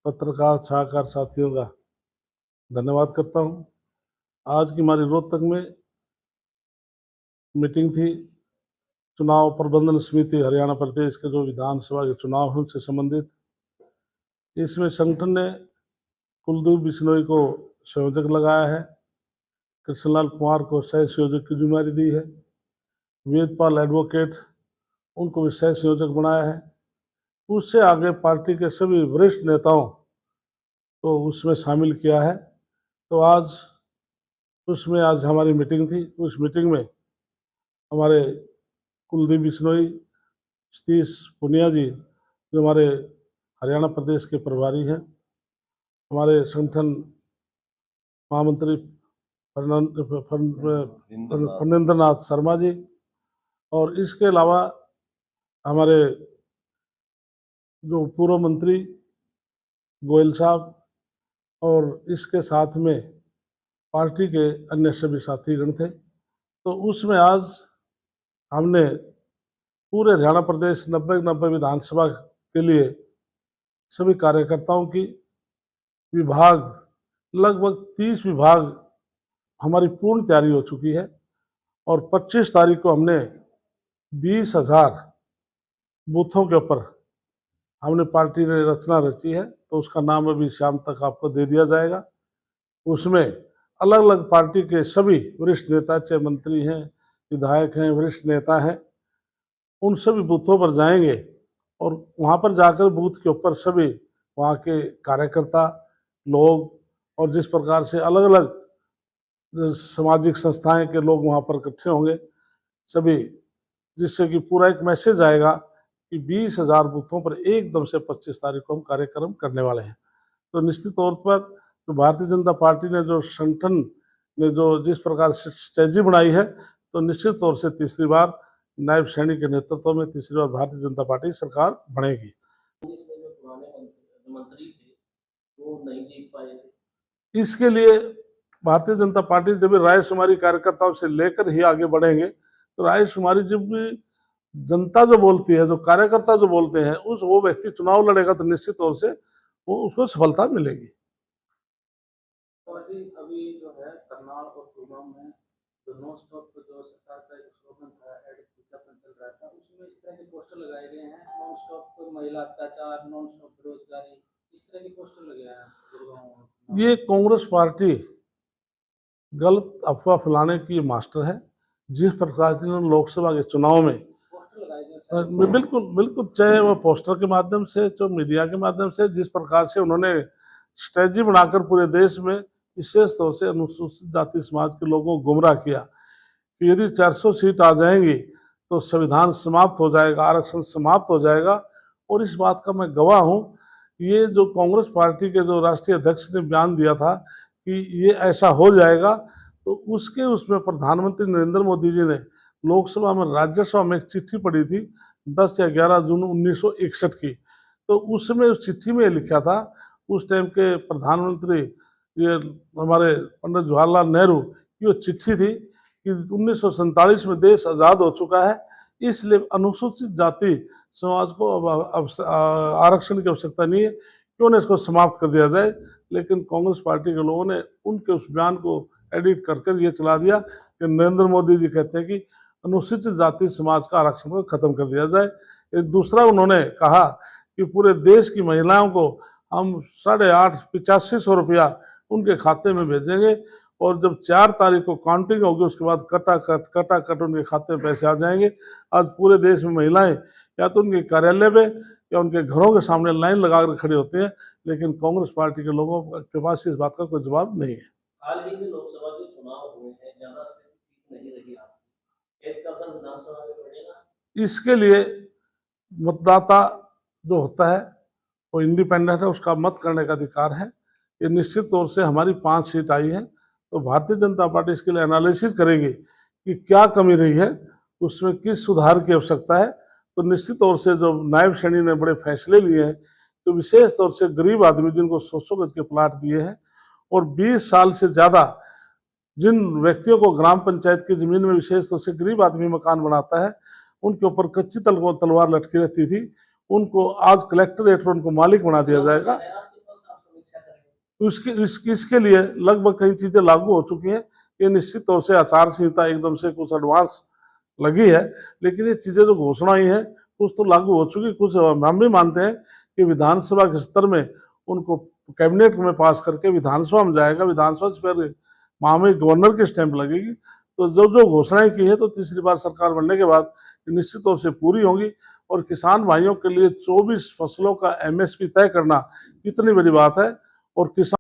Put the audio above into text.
पत्रकार छायाकार साथियों का धन्यवाद करता हूं। आज की हमारी रोहतक में मीटिंग थी चुनाव प्रबंधन समिति हरियाणा प्रदेश के जो विधानसभा के चुनाव हैं उनसे संबंधित। इसमें संगठन ने कुलदीप बिश्नोई को संयोजक लगाया है, कृष्णलाल कुमार को सह संयोजक की जिम्मेदारी दी है, वेदपाल एडवोकेट उनको भी सह संयोजक बनाया है। उससे आगे पार्टी के सभी वरिष्ठ नेताओं को उसमें शामिल किया है। तो आज हमारी मीटिंग थी। उस मीटिंग में हमारे कुलदीप बिश्नोई, सतीश पुनिया जी जो हमारे हरियाणा प्रदेश के प्रभारी हैं, हमारे संगठन महामंत्री फणींद्र नाथ शर्मा जी, और इसके अलावा हमारे जो पूर्व मंत्री गोयल साहब और इसके साथ में पार्टी के अन्य सभी साथीगण थे। तो उसमें आज हमने पूरे हरियाणा प्रदेश 90 विधानसभा के लिए सभी कार्यकर्ताओं की विभाग लगभग 30 विभाग हमारी पूर्ण तैयारी हो चुकी है और 25 तारीख को हमने 20,000 बूथों के ऊपर हमने पार्टी ने रचना रची है। तो उसका नाम अभी शाम तक आपको दे दिया जाएगा। उसमें अलग अलग पार्टी के सभी वरिष्ठ नेता, चाहे मंत्री हैं, विधायक हैं, वरिष्ठ नेता हैं, उन सभी बूथों पर जाएंगे और वहाँ पर जाकर बूथ के ऊपर सभी वहाँ के कार्यकर्ता लोग और जिस प्रकार से अलग अलग सामाजिक संस्थाएं के लोग वहाँ पर इकट्ठे होंगे सभी, जिससे कि पूरा एक मैसेज आएगा कि 20,000 बूथों पर एकदम से 25 तारीख को हम कार्यक्रम करने वाले हैं। तो निश्चित तौर पर तो भारतीय जनता पार्टी ने जो संगठन ने जो जिस प्रकार से स्ट्रेटजी बनाई है, तो निश्चित तौर से तीसरी बार नायब सैनी के नेतृत्व में तीसरी बार भारतीय जनता पार्टी सरकार बनेगी। इसमें जो पुराने मंत्री थे वो नहीं जीत पाए थे। इसके लिए भारतीय जनता पार्टी जब रायशुमारी कार्यकर्ताओं से लेकर ही आगे बढ़ेंगे, तो रायशुमारी जब भी जनता जो बोलती है, जो कार्यकर्ता जो बोलते हैं, वो व्यक्ति चुनाव लड़ेगा तो निश्चित तौर से वो उसको सफलता मिलेगी। और अभी जो है करनाल और कुलगाम में जो नॉन स्टॉप जो सरकार का एक स्लोगन था, एड विज्ञापन चल रहा था, उसमें इस तरह के पोस्टर लगाए गए हैं, नॉन स्टॉप महिला अत्याचार, नॉन स्टॉप बेरोजगारी, इस तरह के पोस्टर लगे हैं। ये कांग्रेस पार्टी गलत अफवाह फैलाने की मास्टर है। जिस प्रकार से लोकसभा के चुनाव में बिल्कुल चाहे वो पोस्टर के माध्यम से, चाहे मीडिया के माध्यम से, जिस प्रकार से उन्होंने स्ट्रेटजी बनाकर पूरे देश में विशेष तौर से अनुसूचित जाति समाज के लोगों को गुमराह किया कि यदि 400 सीट आ जाएंगी तो संविधान समाप्त हो जाएगा, आरक्षण समाप्त हो जाएगा। और इस बात का मैं गवाह हूँ। ये जो कांग्रेस पार्टी के जो राष्ट्रीय अध्यक्ष ने बयान दिया था कि ये ऐसा हो जाएगा, तो उसमें प्रधानमंत्री नरेंद्र मोदी जी ने लोकसभा में राज्यसभा में एक चिट्ठी पढ़ी थी 10 या 11 जून 1961 की। तो उसमें उस चिट्ठी में लिखा था, उस टाइम के प्रधानमंत्री ये हमारे पंडित जवाहरलाल नेहरू की वो चिट्ठी थी कि 1947 में देश आज़ाद हो चुका है, इसलिए अनुसूचित जाति समाज को अब आरक्षण की आवश्यकता नहीं है, क्यों न इसको समाप्त कर दिया जाए। लेकिन कांग्रेस पार्टी के लोगों ने उनके उस बयान को एडिट कर ये चला दिया कि नरेंद्र मोदी जी कहते हैं कि अनुसूचित जाति समाज का आरक्षण को खत्म कर दिया जाए। एक दूसरा उन्होंने कहा कि पूरे देश की महिलाओं को हम 8,585 रुपया उनके खाते में भेजेंगे और जब 4 तारीख को काउंटिंग होगी उसके बाद कटा उनके खाते में पैसे आ जाएंगे। आज पूरे देश में महिलाएं या तो उनके कार्यालय में या उनके घरों के सामने लाइन लगाकर खड़ी होती हैं, लेकिन कांग्रेस पार्टी के लोगों के पास इस बात का कोई जवाब नहीं है। हाल ही में लोकसभा के चुनाव हुए हैं, ज्यादा स्थिति नहीं रही, इसका असर विधानसभा में पड़ेगा? इसके लिए मतदाता जो होता है वो इंडिपेंडेंट है, उसका मत करने का अधिकार है। ये निश्चित तौर से हमारी 5 सीट आई है, तो भारतीय जनता पार्टी इसके लिए एनालिसिस करेगी कि क्या कमी रही है, उसमें किस सुधार की आवश्यकता है। तो निश्चित तौर से जो नायब सैनी ने बड़े फैसले लिए हैं, तो विशेष तौर से गरीब आदमी जिनको 100 गज के प्लाट दिए हैं और 20 साल से ज़्यादा जिन व्यक्तियों को ग्राम पंचायत की जमीन में विशेष तौर से गरीब आदमी मकान बनाता है, उनके ऊपर कच्ची तलवार लटकी रहती थी, उनको आज कलेक्टरेट पर उनको मालिक बना दिया जाएगा। तो इसके लिए लगभग कई चीजें लागू हो चुकी हैं। ये निश्चित तौर से आचार संहिता एकदम से कुछ एडवांस लगी है, लेकिन ये चीजें जो घोषणा हुई है कुछ तो लागू हो चुकी, कुछ हम भी मानते हैं कि विधानसभा के स्तर में उनको कैबिनेट में पास करके विधानसभा में जाएगा, विधानसभा से फिर महामहिम गवर्नर की स्टैंप लगेगी। तो जो जो घोषणाएं की है तो तीसरी बार सरकार बनने के बाद निश्चित तौर से पूरी होंगी। और किसान भाइयों के लिए 24 फसलों का MSP तय करना कितनी बड़ी बात है। और किसान